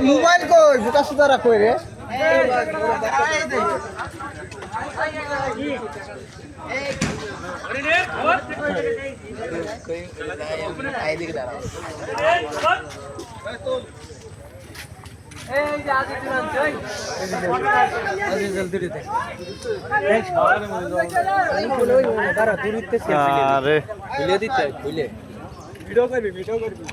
mobile কই বুকা সুদারা কই রে ভিডিও করবি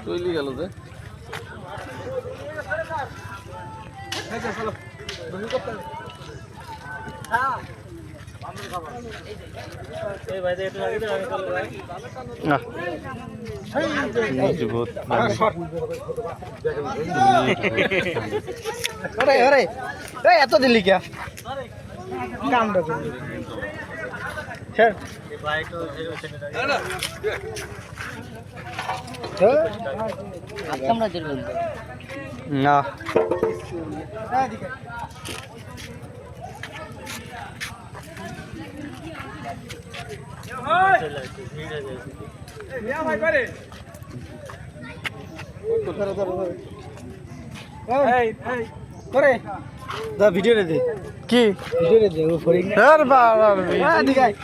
চলে গেল যে এত দিলি কে না ভিডিও দে কি ভিডিও দে ও ফরিং আর বাবা দিগাই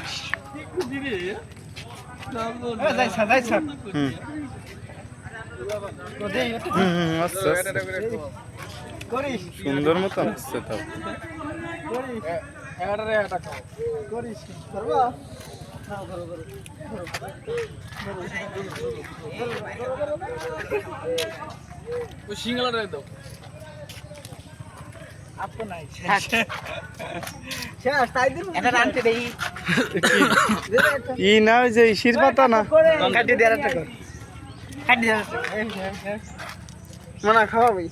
সুন্দর মতন আসছে তো সিঙ্গলা দাও আপু নাই শেষ তাই দিন এটা রানতে দেই ই না যে শির পাতা না কাটি দেয়ার একটা কর কাটি দেয়ার মনা খাওয়াবি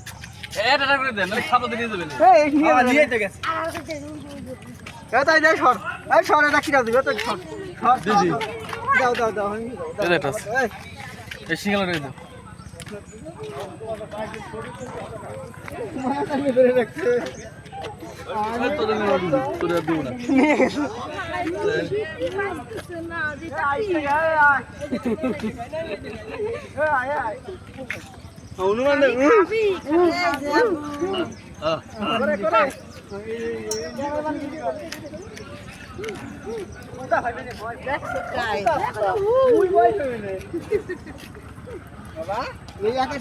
এটা করে দেন না খাবো দিয়ে দেবেন এই নিয়ে তো গেছে এ তাই দে সর এই সর এটা কি দাও দিবে তো সর দিদি দাও এটা এই সিঙ্গলা রে দাও মাথা ধরে রাখছে তোরা দিও না অনুমান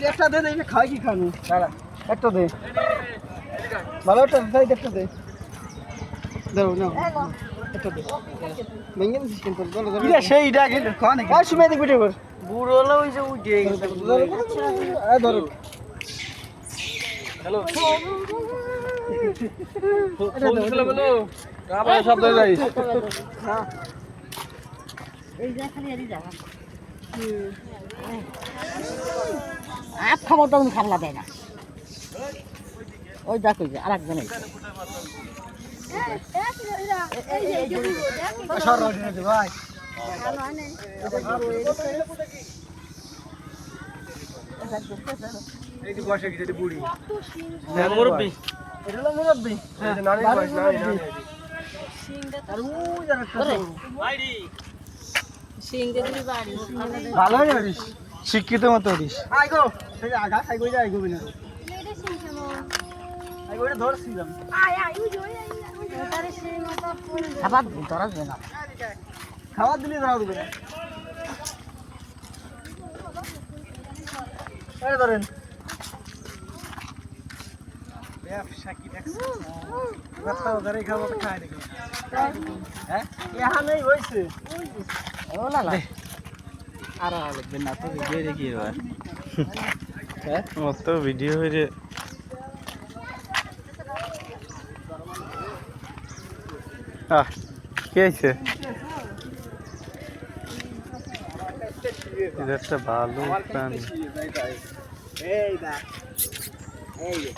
একটা দে খাই কি খানো একটা দে ভালো একটা একটা দে দাও না একটা দে ভেঙে দিছিস কিন্তু সেইটা কিন্তু খাওয়া নাকি আর সময় দেখবি টেবর বুড়ো হলো ওই যে উঠে গেছে ধরো হ্যালো বলো আবার শব্দ যাইস হ্যাঁ এই যা খালি আদি যাবা আপ খাবার তো খাবলা দেয় না ওই দেখো যে আরেকজন ভাই বসে গেছে বুড়ি মুরব্বী এটা হলো মুরব্বী ভালো হরিস শিক্ষিত মতো হরিস আগা খাইগো যায় আইগো বিনা আইগো এটা ধরছিলাম খাবার ধরা যাবে না খাবার দিলে ধরা দেবে না আরে ধরেন ব্যবসা কি দেখছো রাস্তা ধরে খাবার খায় নাকি হ্যাঁ এখানেই হইছে ও না না আর লাগবে না তো ভিডিও দেখি এবার হ্যাঁ মত ভিডিও হইরে কি আছে এটা একটা ভালো প্রাণী এই দা এই